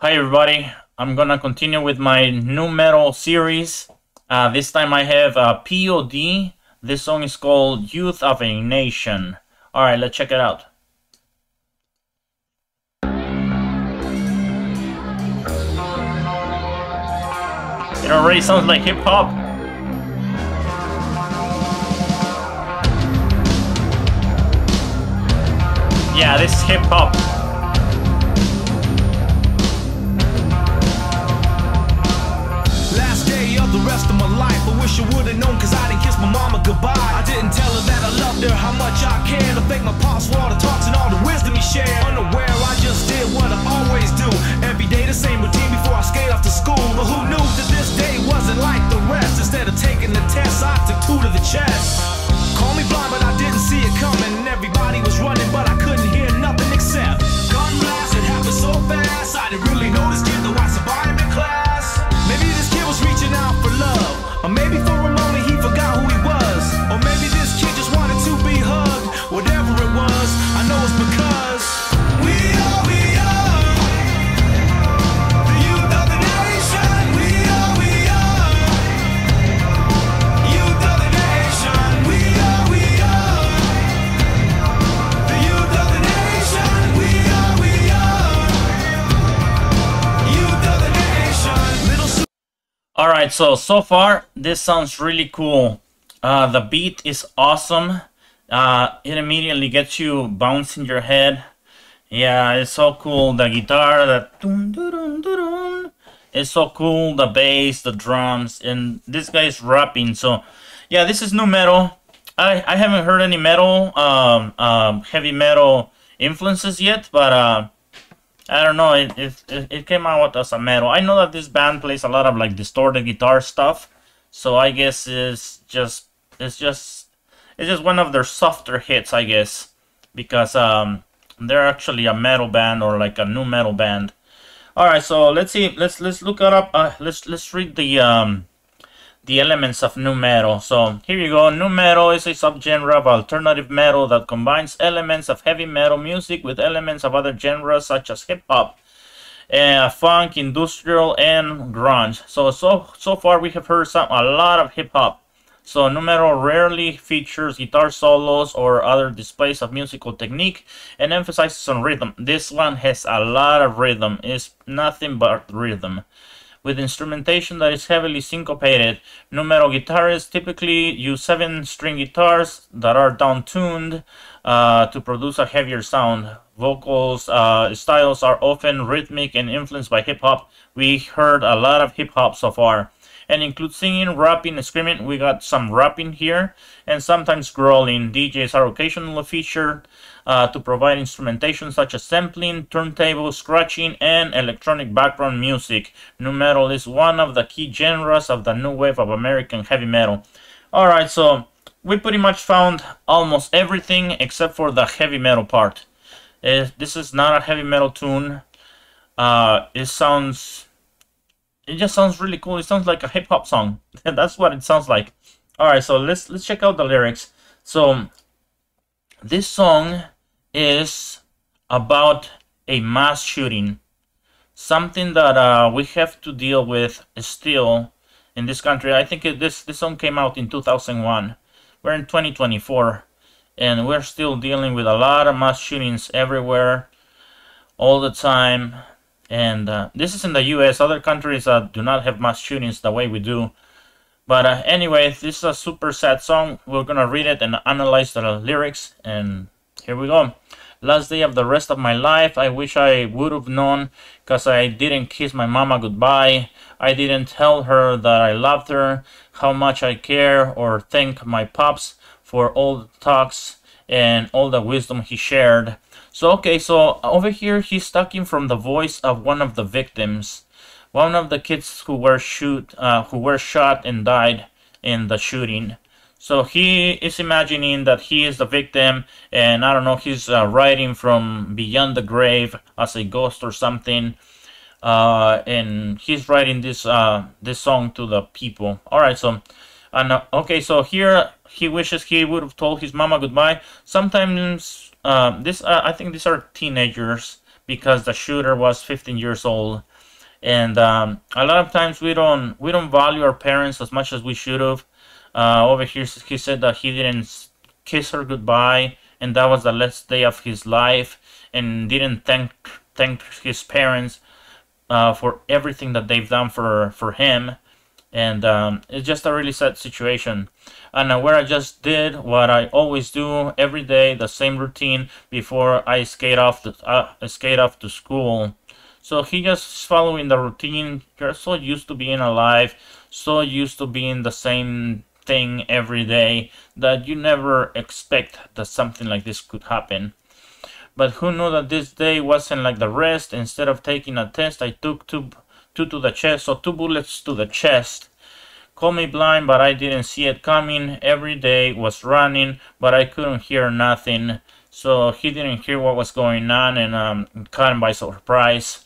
Hi everybody, I'm gonna continue with my new metal series. This time I have P.O.D. This song is called Youth of a Nation. Alright, let's check it out. It already sounds like hip hop. Yeah, this is hip hop. The rest of my life, I wish I would've known, cause I didn't kiss my mama goodbye. I didn't tell her that I loved her, how much I cared. I thank my pops for all the talks and all the wisdom he shared. Unaware, I just did what I always do. Every day the same routine before I skate off to school. But who knew that this day wasn't like the rest? Instead of taking the test, I took 2 to the chest. Call me blind, but I didn't see it coming. Everybody was running, but I couldn't hear nothing except gun blast. It happened so fast, I didn't really know this kid, though I survived in class. Maybe this kid was reaching out for love, or maybe for a moment he forgot who he was, or maybe this kid just wanted to be hugged. Whatever it was, I know it's because we are the youth of the nation. We are youth of the nation. We are the youth of the nation. We are youth of the nation. Little Alright, so far, this sounds really cool. The beat is awesome. It immediately gets you bouncing your head. Yeah, it's so cool. The guitar, the dun dun dun dun dun, it's so cool. The bass, the drums, and this guy's rapping. So, yeah, this is new metal. I haven't heard any metal, heavy metal influences yet, but I don't know, it came out as a metal. I know that this band plays a lot of like distorted guitar stuff, so I guess it's just one of their softer hits, I guess, because they're actually a metal band, or like a new metal band. All right, so let's see, let's look it up. Let's read the elements of nu metal. So here you go. Nu metal is a subgenre of alternative metal that combines elements of heavy metal music with elements of other genres such as hip hop, funk, industrial, and grunge. So far we have heard a lot of hip hop. So nu metal rarely features guitar solos or other displays of musical technique and emphasizes on rhythm. This one has a lot of rhythm. It's nothing but rhythm, with instrumentation that is heavily syncopated. Nu metal guitarists typically use 7-string guitars that are down-tuned to produce a heavier sound. Vocals styles are often rhythmic and influenced by hip-hop. We heard a lot of hip-hop so far, and include singing, rapping, and screaming. We got some rapping here, and sometimes growling. DJs are occasionally featured to provide instrumentation such as sampling, turntable, scratching, and electronic background music. Nu metal is one of the key genres of the new wave of American heavy metal. Alright, so we pretty much found almost everything except for the heavy metal part. This is not a heavy metal tune. It just sounds really cool. It sounds like a hip hop song. That's what it sounds like. Alright, so let's check out the lyrics. So this song is about a mass shooting, something that we have to deal with still in this country. I think this song came out in 2001. We're in 2024, and we're still dealing with a lot of mass shootings everywhere, all the time. And this is in the US. Other countries do not have mass shootings the way we do. But anyway, this is a super sad song. We're gonna read it and analyze the lyrics, and here we go. Last day of the rest of my life, I wish I would have known, cause I didn't kiss my mama goodbye. I didn't tell her that I loved her, how much I care, or thank my pops for all the talks and all the wisdom he shared. So okay, so over here he's talking from the voice of one of the victims, one of the kids who were shot and died in the shooting. So he is imagining that he is the victim, and I don't know, he's writing from beyond the grave as a ghost or something, and he's writing this this song to the people. All right, so okay, so here he wishes he would have told his mama goodbye. Sometimes I think these are teenagers, because the shooter was 15 years old. And a lot of times we don't value our parents as much as we should have. Over here, he said that he didn't kiss her goodbye, and that was the last day of his life, and didn't thank his parents for everything that they've done for him. And it's just a really sad situation. And where I just did what I always do every day, the same routine before I skate off to school. So he just following the routine. You're so used to being alive, so used to being the same thing every day, that you never expect that something like this could happen. But who knew that this day wasn't like the rest? Instead of taking a test, I took two to the chest, so 2 bullets to the chest. Call me blind, but I didn't see it coming. Every day was running, but I couldn't hear nothing. So he didn't hear what was going on, and caught him by surprise.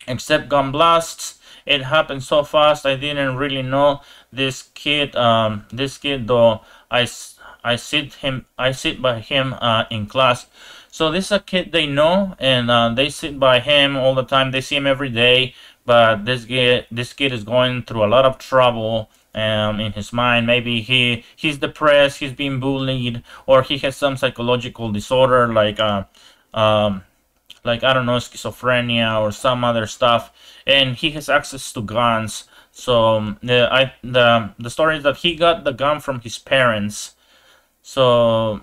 Except gun blasts. It happened so fast, I didn't really know this kid. Though I sit by him in class. So this is a kid they know, and they sit by him all the time. They see him every day. But this kid is going through a lot of trouble in his mind. Maybe he's depressed, he's being bullied, or he has some psychological disorder like I don't know, schizophrenia or some other stuff, and he has access to guns. So the story is that he got the gun from his parents. So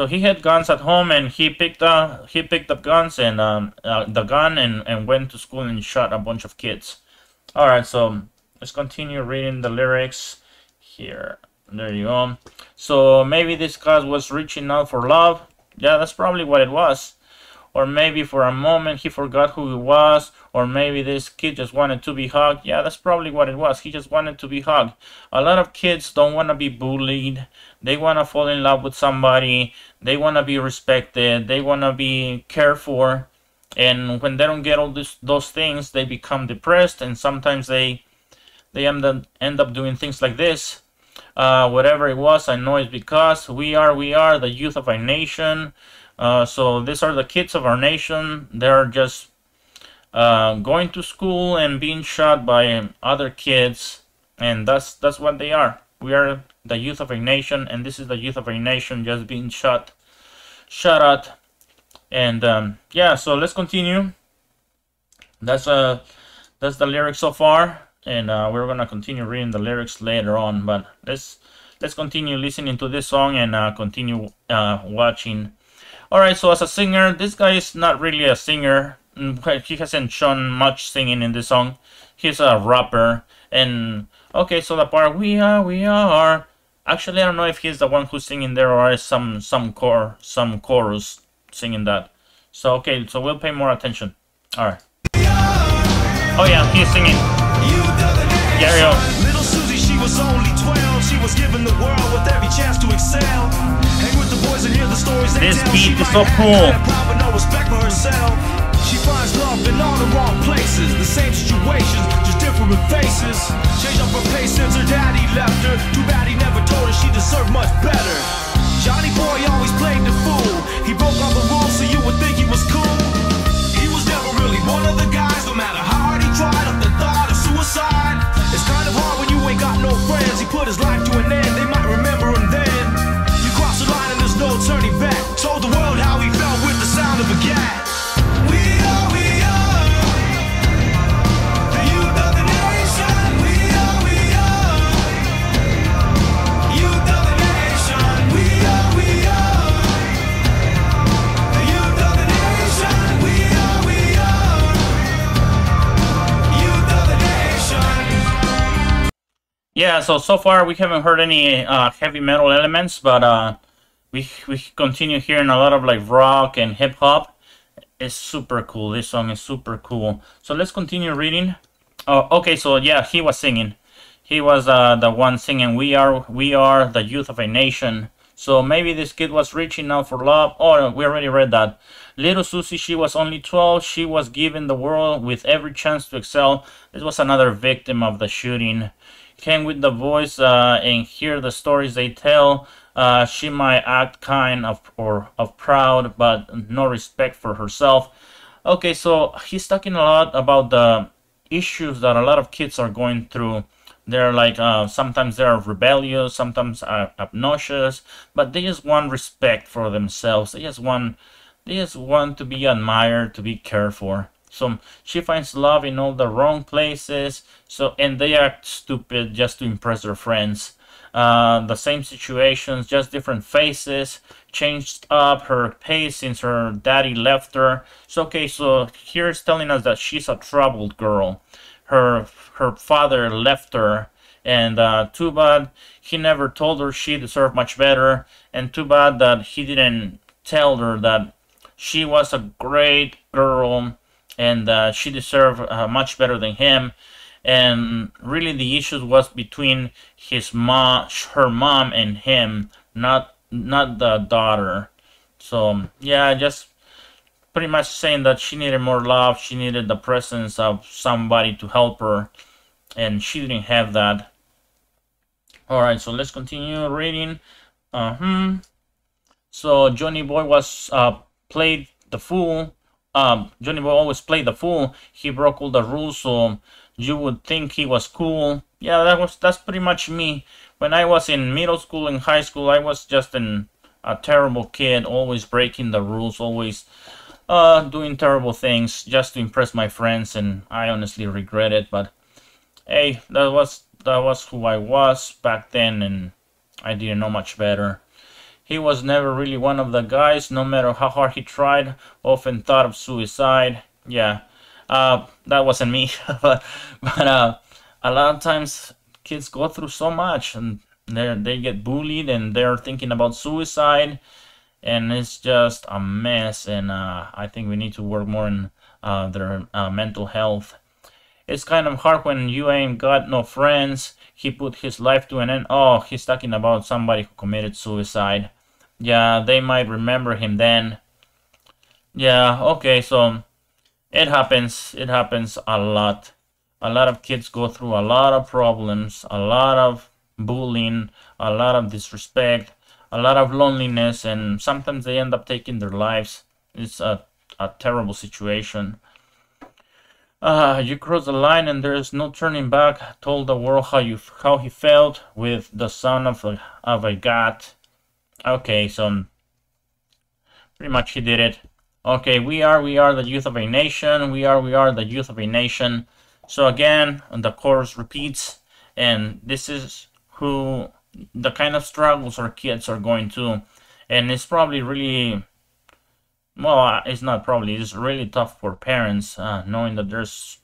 he had guns at home, and he picked up guns and the gun and went to school and shot a bunch of kids. All right, so let's continue reading the lyrics here. There you go. So maybe this guy was reaching out for love. Yeah, that's probably what it was. Or maybe for a moment he forgot who he was. Or maybe this kid just wanted to be hugged. Yeah, that's probably what it was. He just wanted to be hugged. A lot of kids don't want to be bullied. They want to fall in love with somebody. They want to be respected. They want to be cared for. And when they don't get all those things, they become depressed. And sometimes they end up doing things like this. Whatever it was, I know it's because we are the youth of our nation. So these are the kids of our nation. They're just going to school and being shot by other kids, and that's what they are. We are the youth of our nation, and this is the youth of our nation just being shot at. And yeah, so let's continue. That's the lyrics so far, and we're gonna continue reading the lyrics later on. But let's continue listening to this song and continue watching. Alright, so as a singer, this guy is not really a singer. He hasn't shown much singing in this song. He's a rapper. And okay, so the part we are. Actually, I don't know if he's the one who's singing there or is some chorus singing that. So okay, so we'll pay more attention. Alright. Oh yeah, he's singing. There you go. Little Susie, she was only 12. She was given the world with every chance to excel. Hang with the boys and hear the stories they This tell. beat is so cool. But no respect for herself. She finds love in all the wrong places. The same situations, just different faces. Changed up her pace since her daddy left her. Too bad he never told her she deserved much better. Johnny boy always played the fool. He broke all the rules so you would think he was cool. He was never really one of the guys. No matter how hard he tried, up the thought of suicide. It's kind of hard when you ain't got no friends. He put his life to an end. They might remember him then. You cross the line and there's no turning back. Told the world how he felt with the sound of a gat. We are the youth of the nation. We are youth of the nation. We are the youth of the nation. We are youth of the nation. Yeah, so far we haven't heard any heavy metal elements, but we continue hearing a lot of like rock and hip hop. It's super cool. This song is super cool. So let's continue reading. Oh, okay, so yeah, he was singing. He was the one singing, we are the youth of a nation. So maybe this kid was reaching out for love. Oh, we already read that. Little Susie, she was only 12. She was given the world with every chance to excel. This was another victim of the shooting. Came with the voice and hear the stories they tell. She might act kind of proud, but no respect for herself. Okay, so he's talking a lot about the issues that a lot of kids are going through. They're like, sometimes they're rebellious, sometimes obnoxious, but they just want respect for themselves. They just want to be admired, to be cared for. So she finds love in all the wrong places. And they act stupid just to impress their friends. The same situations, just different faces. Changed up her pace since her daddy left her. So here's telling us that she's a troubled girl. Her father left her, and too bad he never told her she deserved much better. And too bad that he didn't tell her that she was a great girl and she deserved much better than him. And really the issues was between her mom and him, not the daughter. So yeah, just pretty much saying that she needed more love, she needed the presence of somebody to help her, and she didn't have that. Alright, so let's continue reading. So Johnny Boy was played the fool. Johnny Boy always played the fool. He broke all the rules, so you would think he was cool. Yeah, that's pretty much me. When I was in middle school and high school, I was just a terrible kid, always breaking the rules, always doing terrible things just to impress my friends, and I honestly regret it. But hey, that was who I was back then, and I didn't know much better. He was never really one of the guys, no matter how hard he tried, often thought of suicide. Yeah, that wasn't me, but a lot of times kids go through so much, and they get bullied, and they're thinking about suicide, and it's just a mess. And I think we need to work more on their mental health. It's kind of hard when you ain't got no friends. He put his life to an end. Oh, he's talking about somebody who committed suicide. Yeah, they might remember him then. Yeah, okay, so it happens. It happens a lot. A lot of kids go through a lot of problems, a lot of bullying, a lot of disrespect, a lot of loneliness, and sometimes they end up taking their lives. It's a terrible situation. You cross the line and there's no turning back. Told the world how he felt with the son of a god. Okay, so pretty much he did it. Okay, we are the youth of a nation. We are the youth of a nation. So again, the chorus repeats, and this is who the kind of struggles our kids are going to, and it's probably really, well, it's not probably, it's really tough for parents knowing that there's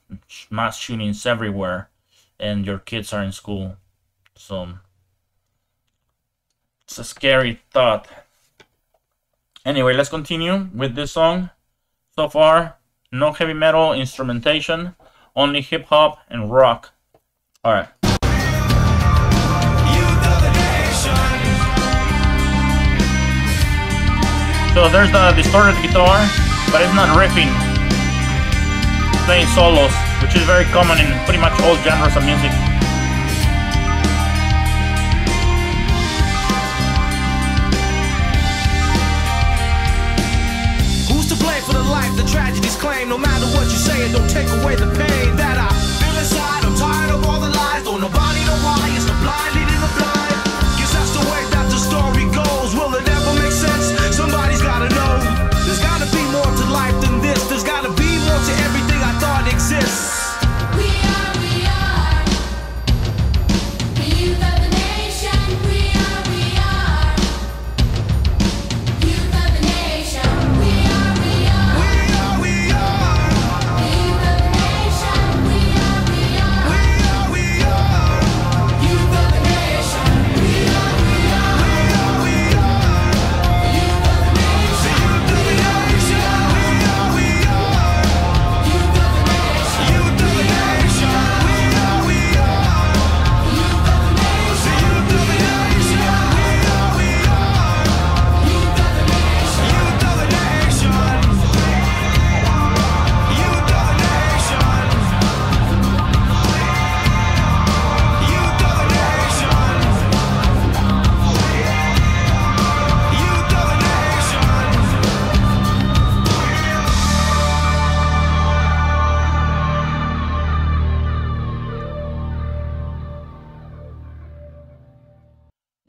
mass shootings everywhere, and your kids are in school. So it's a scary thought. Anyway, let's continue with this song. So far, no heavy metal instrumentation, only hip hop and rock. Alright. So there's the distorted guitar, but it's not riffing. It's playing solos, which is very common in pretty much all genres of music. For the life the tragedies claim. No matter what you say, it don't take away the pain that I feel inside. I'm tired of all the lies. Don't nobody know why. It's the blind leading the blind. Guess that's the way that the story goes. Will it ever make sense? Somebody's gotta know. There's gotta be more to life than this. There's gotta be more to everything I thought exists. We are the youth of the nation. We are youth of the nation. We are the youth of the nation.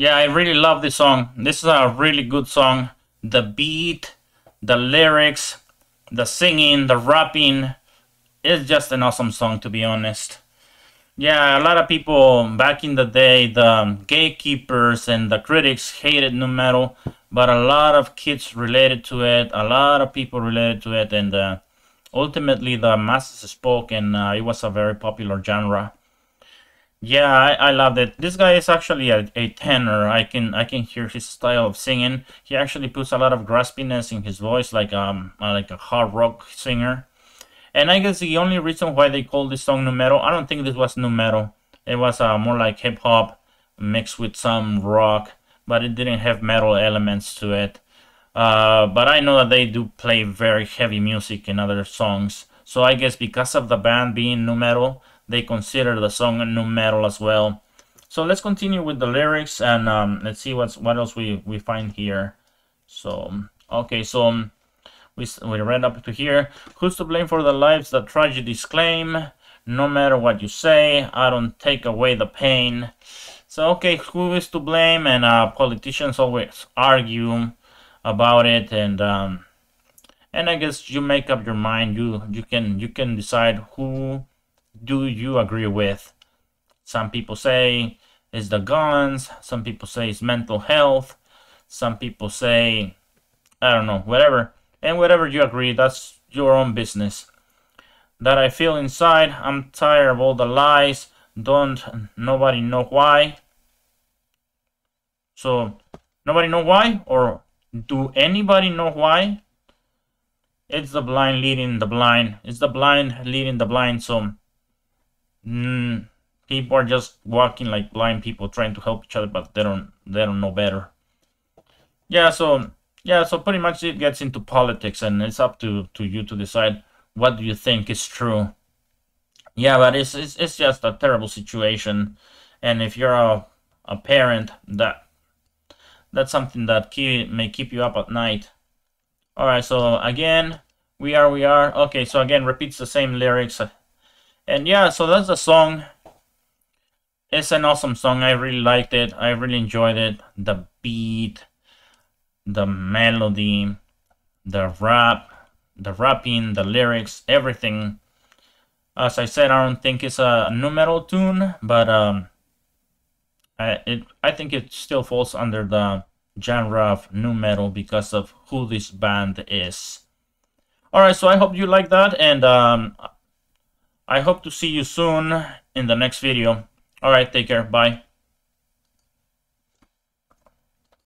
Yeah, I really love this song. This is a really good song. The beat, the lyrics, the singing, the rapping. It's just an awesome song, to be honest. Yeah, a lot of people back in the day, the gatekeepers and the critics hated nu metal, but a lot of kids related to it, a lot of people related to it, and ultimately the masses spoke, and it was a very popular genre. Yeah, I loved it. This guy is actually a tenor. I can hear his style of singing. He actually puts a lot of graspiness in his voice, like a hard rock singer. And I guess the only reason why they call this song nu metal, I don't think this was nu metal. It was more like hip hop mixed with some rock, but it didn't have metal elements to it. But I know that they do play very heavy music in other songs. So I guess because of the band being nu metal, they consider the song nu metal as well. So let's continue with the lyrics and let's see what else we find here. So okay, so we read up to here. Who's to blame for the lives that tragedies claim? No matter what you say, I don't take away the pain. So okay, who is to blame? And politicians always argue about it, and I guess you make up your mind. You can decide who do you agree with. Some people say it's the guns. Some people say it's mental health. Some people say, I don't know, whatever. And whatever you agree, that's your own business. That I feel inside, I'm tired of all the lies. Don't nobody know why. So, nobody know why? Or do anybody know why? It's the blind leading the blind. It's the blind leading the blind. So, people are just walking like blind people, trying to help each other, but they don't know better. Yeah, so pretty much it gets into politics, and it's up to you to decide what do you think is true. Yeah, but it's just a terrible situation, and if you're a parent, that's something that may keep you up at night. All right, so again, we are. Okay, so again, repeats the same lyrics, and yeah, so that's the song. It's an awesome song. I really liked it. I really enjoyed it. The beat, the melody, the rapping, the lyrics, everything. As I said, I don't think it's a nu metal tune, but I think it still falls under the genre of nu metal because of who this band is. Alright, so I hope you like that, and I hope to see you soon in the next video. Alright, take care, bye.